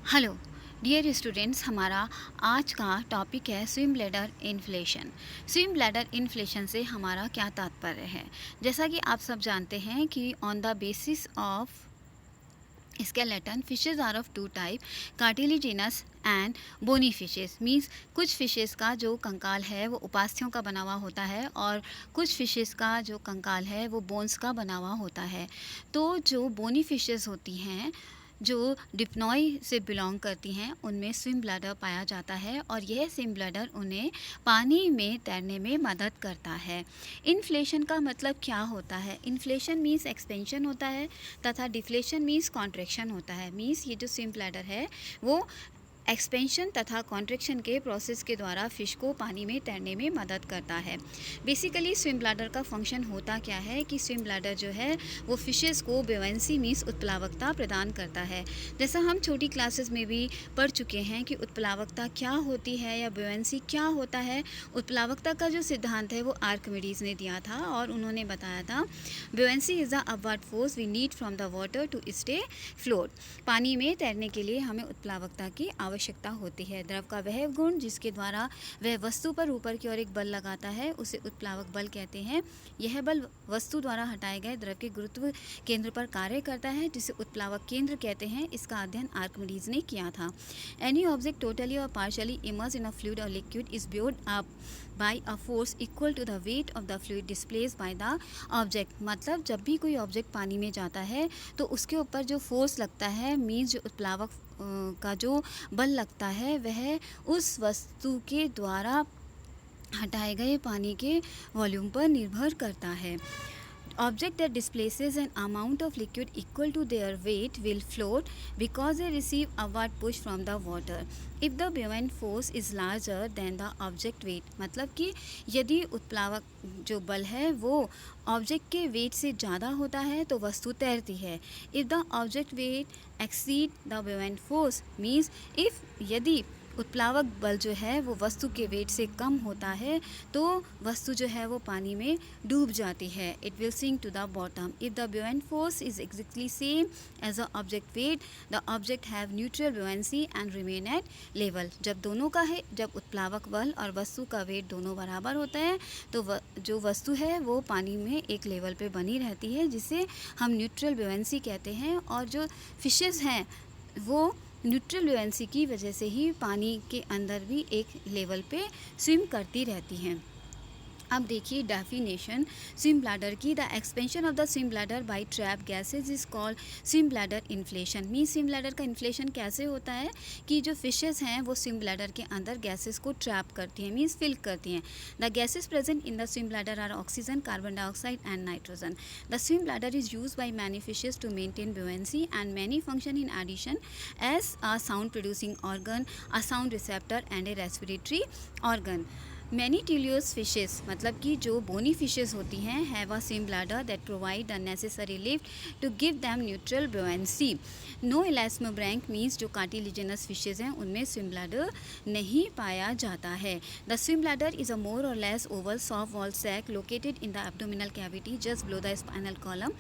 Hello dear students, हमारा आज का टॉपिक है swim bladder inflation. Swim bladder inflation से हमारा क्या तात्पर्य है। जैसा कि आप सब जानते हैं कि on the basis of skeleton fishes are of two type, cartilaginous and bony fishes. Means कुछ फिशेस का जो कंकाल है वो उपास्थ्यों का बना हुआ होता है और कुछ फिशेस का जो कंकाल है वो बोन्स का बना हुआ होता है। तो जो बोनी फिशेस होती हैं जो डिप्नॉय से बिलोंग करती हैं उनमें स्विम ब्लैडर पाया जाता है और यह स्विम ब्लैडर उन्हें पानी में तैरने में मदद करता है। इन्फ्लेशन का मतलब क्या होता है? इन्फ्लेशन मीन्स एक्सपेंशन होता है तथा डिफ्लेशन मीन्स कॉन्ट्रैक्शन होता है। मीन्स ये जो स्विम ब्लैडर है वो एक्सपेंशन तथा कॉन्ट्रैक्शन के प्रोसेस के द्वारा फिश को पानी में तैरने में मदद करता है। बेसिकली स्विम ब्लैडर का फंक्शन होता क्या है कि स्विम ब्लैडर जो है वो फिशेस को ब्यूएंसी मीन्स उत्प्लावकता प्रदान करता है। जैसा हम छोटी क्लासेस में भी पढ़ चुके हैं कि उत्प्लावकता क्या होती है या ब्यूएंसी क्या होता है। उत्प्लावकता का जो सिद्धांत है वो आर्किमिडीज ने दिया था और उन्होंने बताया था buoyancy is the upward force we need from the water to stay float. पानी में तैरने के लिए हमें उत्प्लावकता की आवश्यकता होती है। द्रव का वह गुण जिसके द्वारा वह वस्तु पर ऊपर की ओर एक बल लगाता है उसे उत्प्लावक बल कहते हैं। यह बल वस्तु द्वारा हटाए गए द्रव के गुरुत्व केंद्र पर कार्य करता है जिसे उत्प्लावक केंद्र कहते हैं। इसका अध्ययन आर्किमिडीज ने किया था। Any object totally or partially immerse in a fluid or liquid is buoyed up by a force equal to the weight of the fluid displace by the object. मतलब जब भी कोई ऑब्जेक्ट पानी में जाता है तो उसके ऊपर जो फोर्स लगता है मीन्स जो उत्प्लावक का जो बल लगता है वह उस वस्तु के द्वारा हटाए गए पानी के वॉल्यूम पर निर्भर करता है। Object that displaces an amount of liquid equal to their weight will float because they receive upward push from the water if the buoyant force is larger than the object weight। मतलब कि यदि उत्प्लावक जो बल है वो object के wait से ज़्यादा होता है तो वस्तु तैरती है। If the object wait exceed the buoyant force means if यदि उत्प्लावक बल जो है वो वस्तु के वेट से कम होता है तो वस्तु जो है वो पानी में डूब जाती है। It will sink to the bottom. If the buoyant force is exactly same as the object weight the object have neutral buoyancy and remain at level. जब दोनों का है, जब उत्प्लावक बल और वस्तु का वेट दोनों बराबर होते हैं तो जो वस्तु है वो पानी में एक लेवल पे बनी रहती है जिसे हम न्यूट्रल buoyancy कहते हैं। और जो फिशेस हैं वो न्यूट्रल buoyancy की वजह से ही पानी के अंदर भी एक लेवल पे स्विम करती रहती हैं। अब देखिए डेफिनेशन स्विम ब्लैडर की। The expansion of the swim bladder by trap gases is called swim bladder inflation. Mean swim bladder का इन्फ्लेशन कैसे होता है कि जो फिशेस हैं वो स्विम ब्लैडर के अंदर गैसेस को ट्रैप करती हैं मीन्स फिल करती हैं। The gases present in the swim bladder are oxygen, carbon dioxide and nitrogen. The swim bladder is use by many fishes to maintain buoyancy and many function in addition as a sound producing organ, a sound receptor and a respiratory organ. Many teleost fishes मतलब कि जो bony fishes होती हैं have a swim bladder that provide the necessary lift to give them neutral buoyancy। No इलास्मोब्रैंक means जो cartilaginous fishes हैं उनमें swim bladder नहीं पाया जाता है। The swim bladder is a more or less oval soft wall sac located in the abdominal cavity just below the spinal column.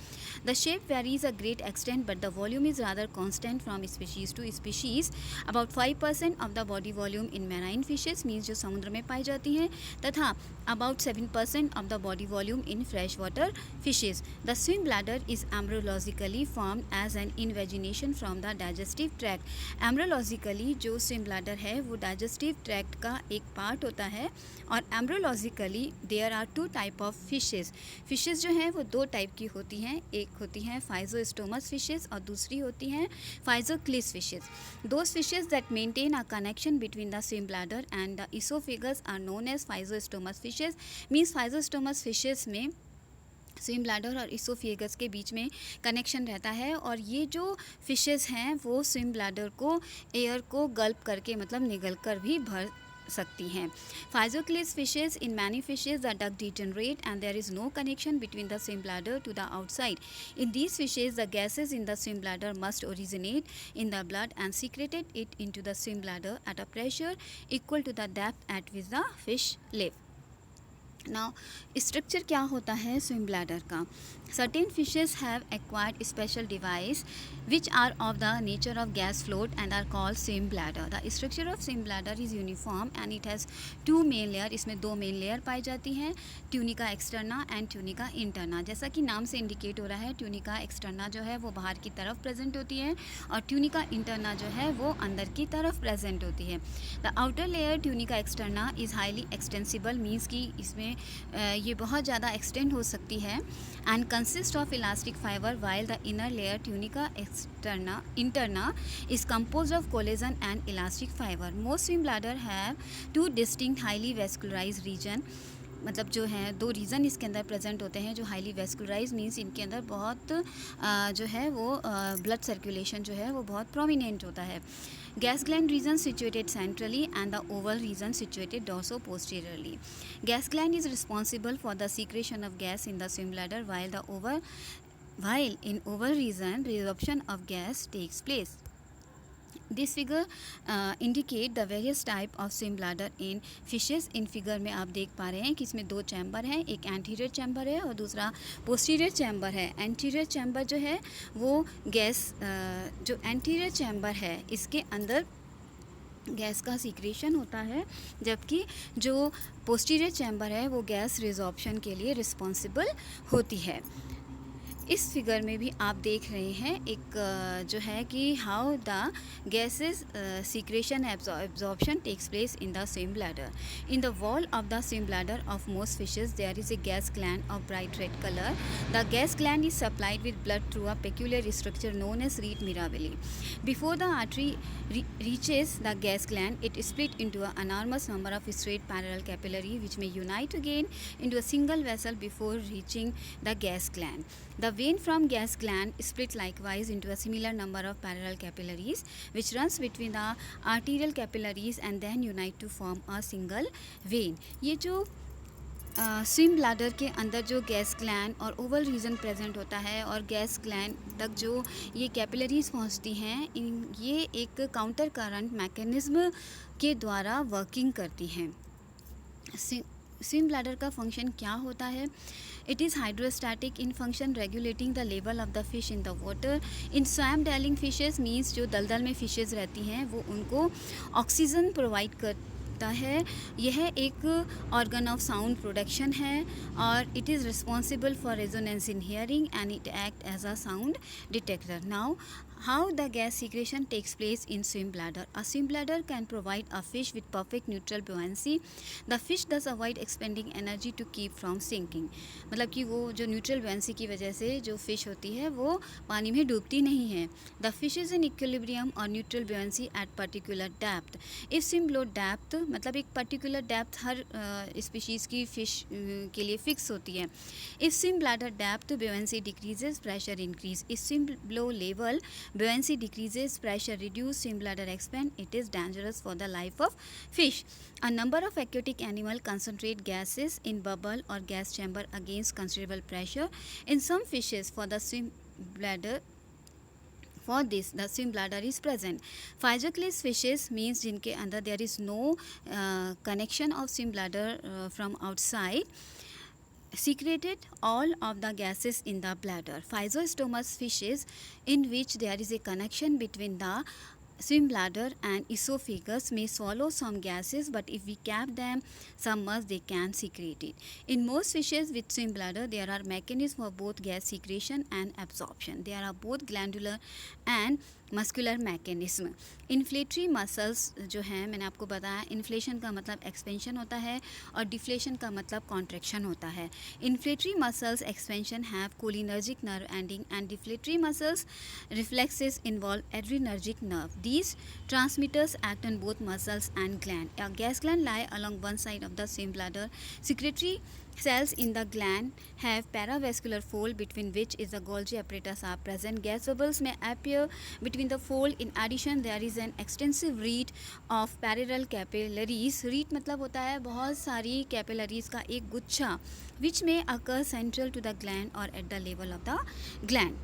The shape varies a great extent but the volume is rather constant from species to species. About 5% of the body volume in marine fishes means जो समुद्र में पाई जाती हैं तथा about 7% of the body volume in freshwater fishes. The swim bladder is embryologically formed as an invagination from the digestive tract. Embryologically जो swim bladder है वो digestive tract का एक पार्ट होता है और embryologically there are two type of fishes. Fishes जो हैं वो दो टाइप की होती हैं, एक होती हैं physostomous fishes और दूसरी होती हैं physoclys fishes. Those fishes that maintain a connection between the swim bladder and the esophagus are known as physostomous fishes। Means physostomous fishes में स्विम ब्लैडर और इसोफेगस के बीच में कनेक्शन रहता है और ये जो फिशेस हैं वो स्विम ब्लैडर को एयर को गल्प करके मतलब निगल कर भी भर सकती हैं। Physoclys fishes in many fishes the duct degenerate and there is no connection between the swim bladder to the outside. In these fishes the gases in the swim bladder must originate in the blood and secreted it into the swim bladder at a pressure equal to the depth at which the fish live। Now structure क्या होता है swim bladder का? Certain fishes have acquired special device which are of the nature of gas float and are called swim bladder. The structure of swim bladder is uniform and it has two main layer. इसमें दो main layer पाई जाती हैं, tunica externa and tunica interna. जैसा कि नाम से indicate हो रहा है, ट्यूनिका एक्सटर्ना जो है वो बाहर की तरफ प्रेजेंट होती है और ट्यूनिका इंटरना जो है वो अंदर की तरफ प्रेजेंट होती है. The outer layer tunica externa is highly extensible, means कि इसमें ये बहुत ज़्यादा एक्सटेंड हो सकती है and consist of elastic fiber, while the inner layer tunica interna is composed of collagen and elastic fiber. Most swim bladder have two distinct highly vascularized region. मतलब जो है दो रीज़न इसके अंदर प्रेजेंट होते हैं जो हाईली वेस्कुलराइज, मीन्स इनके अंदर बहुत जो है वो ब्लड सर्कुलेशन जो है वो बहुत प्रोमिनेंट होता है. Gas gland region situated centrally and the oval region situated dorso-posteriorly. Gas gland is responsible for the secretion of gas in the swim bladder, while in oval region resorption of gas takes place. This figure indicate the various type of swim bladder in fishes. In figure में आप देख पा रहे हैं कि इसमें दो chamber हैं, एक एंटीरियर चैम्बर है और दूसरा पोस्टीरियर चैम्बर है. एंटीरियर चैम्बर जो है वो गैस जो एंटीरियर चैम्बर है इसके अंदर गैस का सीक्रेशन होता है, जबकि जो पोस्टीरियर चैम्बर है वो गैस रिजॉर्प्शन के लिए रिस्पॉन्सिबल होती है. इस फिगर में भी आप देख रहे हैं एक जो है कि how the gases secretion absorption takes place in the swim bladder. In the wall of the swim bladder of most fishes there is a gas gland of bright red colour. The gas gland is supplied with blood through a peculiar structure known as rete mirabile. Before the artery reaches the gas gland, it is split into an enormous number of straight parallel capillary which may unite again into a single vessel before reaching the gas gland. The vein from gas gland split likewise into a similar number of parallel capillaries which runs between the arterial capillaries and then unite to form a single vein. ये जो swim bladder के अंदर जो gas gland और Oval region present होता है और gas gland तक जो ये कैपिलरीज पहुंचती हैं, ये एक काउंटर करंट मैकेनिज्म के द्वारा वर्किंग करती हैं. स्विम ब्लैडर का फंक्शन क्या होता है? It is hydrostatic in function, regulating the level of the fish in the water. In swamp dwelling fishes, means जो दलदल में फिशेस रहती हैं वो उनको ऑक्सीजन प्रोवाइड करता है. यह एक ऑर्गन ऑफ साउंड प्रोडक्शन है और it is responsible for resonance in hearing and it act as a sound detector. Now how the gas secretion takes place in swim bladder. A swim bladder can provide a fish with perfect neutral buoyancy. The fish thus avoid expending energy to keep from sinking. मतलब कि वो जो neutral buoyancy की वजह से जो fish होती है वो पानी में डूबती नहीं है. The fish is in equilibrium or neutral buoyancy at particular depth. If swim below depth, मतलब एक particular depth हर स्पीशीज़ की फिश के लिए फिक्स होती है. If swim bladder depth buoyancy decreases, pressure increase. If swim below level buoyancy decreases, pressure reduce, swim bladder expand, it is dangerous for the life of fish. A number of aquatic animals concentrate gases in bubble or gas chamber against considerable pressure. In some fishes, for the swim bladder, for this the swim bladder is present. Physioclase fishes means जिनके अंदर there is no connection of swim bladder from outside, secreted all of the gases in the bladder. Physostomous fishes in which there is a connection between the swim bladder and esophagus may swallow some gases, but if we cap them submerged they can secrete it. In most fishes with swim bladder there are mechanisms for both gas secretion and absorption. There are both glandular and muscular mechanism. Inflatory muscles जो हैं, मैंने आपको बताया inflation का मतलब expansion होता है और डिफ्लेशन का मतलब कॉन्ट्रैक्शन होता है. Inflatory muscles expansion have cholinergic nerve ending and deflatory muscles reflexes involve adrenergic nerve. These transmitters act on both muscles and gland. A gas gland lie along one side of the swim bladder. Secretory cells in the gland have paravascular fold between which is the Golgi apparatus are present. Gas bubbles may appear between the fold. In addition, there is an extensive reed of parallel capillaries. Reed मतलब होता है बहुत सारी capillaries का एक गुच्छा, which may occur central to the gland or at the level of the gland.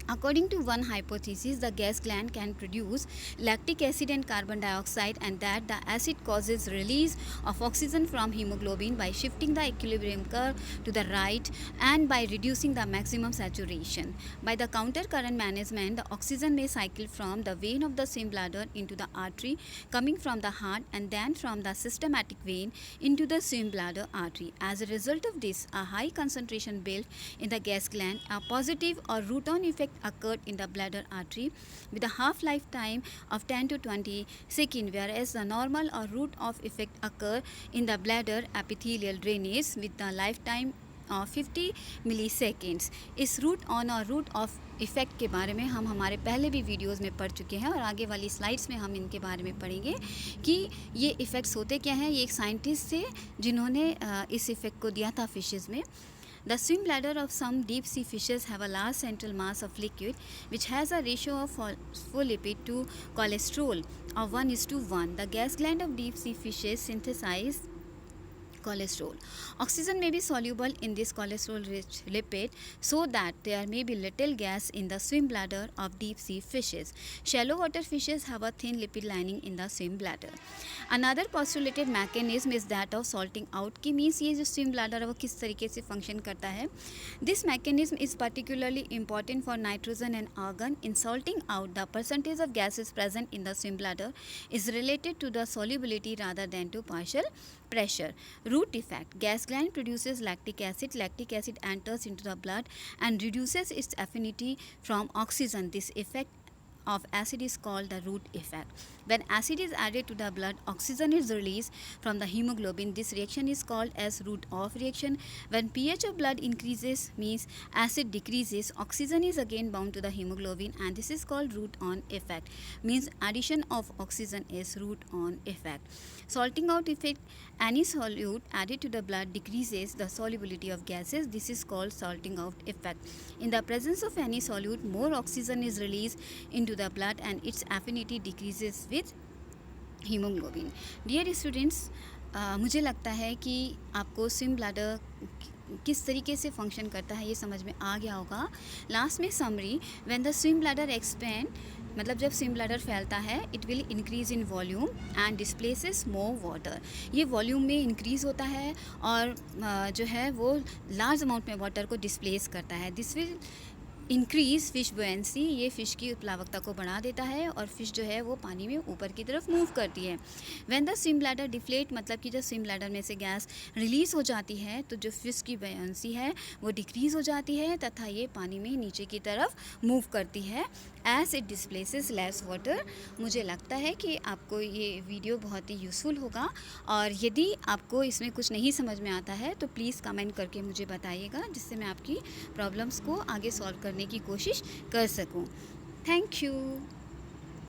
According to one hypothesis, the gas gland can produce lactic acid and carbon dioxide, and that the acid causes release of oxygen from hemoglobin by shifting the equilibrium curve to the right and by reducing the maximum saturation. By the counter current management, the oxygen may cycle from the vein of the swim bladder into the artery coming from the heart, and then from the systematic vein into the swim bladder artery. As a result of this, a high concentration built in the gas gland, a positive or root-on effect occurred in the bladder artery with a half-life time of 10 to 20 seconds, whereas the normal or root-off effect occur in the bladder epithelial drainage with the lifetime of 50 मिलीसेकेंड्स। इस root on और root of effect के बारे में हम हमारे पहले भी videos में पढ़ चुके हैं और आगे वाली स्लाइड्स में हम इनके बारे में पढ़ेंगे कि ये इफ़ेक्ट्स होते क्या हैं। ये एक साइंटिस्ट थे जिन्होंने इस इफ़ेक्ट को दिया था फिशेज़ में। The swim bladder of some deep sea fishes have a large central mass of liquid which has a ratio of phospholipid to cholesterol of 1:1. The gas gland of deep sea fishes synthesize cholesterol. Oxygen may be soluble in this cholesterol-rich lipid, so that there may be little gas in the swim bladder of deep-sea fishes. Shallow water fishes have a thin lipid lining in the swim bladder. Another postulated mechanism is that of salting out, कि means ये जो swim bladder है वो किस तरीके से function करता है। This mechanism is particularly important for nitrogen and argon. In salting out, the percentage of gases present in the swim bladder is related to the solubility rather than to partial pressure. Root effect. Gas gland produces lactic acid. Lactic acid enters into the blood and reduces its affinity from oxygen. This effect of acid is called the root effect. When acid is added to the blood, oxygen is released from the hemoglobin. This reaction is called as root-off reaction. When pH of blood increases, means acid decreases, oxygen is again bound to the hemoglobin, and this is called root-on effect. Means addition of oxygen is root-on effect. Salting out effect. Any solute added to the blood decreases the solubility of gases. This is called salting out effect. In the presence of any solute, more oxygen is released into the blood and its affinity decreases with hemoglobin. Dear students, मुझे लगता है कि आपको swim bladder किस तरीके से function करता है ये समझ में आ गया होगा। लास्ट में summary, when the swim bladder expand, मतलब जब स्विम ब्लैडर फैलता है, it will increase in volume and displaces more water. ये वॉल्यूम में इंक्रीज़ होता है और जो है वो लार्ज अमाउंट में वाटर को डिस्प्लेस करता है। दिस विल इंक्रीज़ फिश बुएंसी, ये फ़िश की प्लावकता को बढ़ा देता है और फिश जो है वो पानी में ऊपर की तरफ मूव करती है। When the swim bladder deflate, मतलब कि जब स्विम ब्लैडर में से गैस रिलीज़ हो जाती है तो जो फिश की बुएंसी है वो डिक्रीज़ हो जाती है तथा ये पानी में नीचे की तरफ मूव करती है as it displaces less water. मुझे लगता है कि आपको ये वीडियो बहुत ही यूज़फुल होगा और यदि आपको इसमें कुछ नहीं समझ में आता है तो प्लीज़ कमेंट करके मुझे बताइएगा, जिससे मैं आपकी प्रॉब्लम्स को आगे सॉल्व करने की कोशिश कर सकूं। Thank you.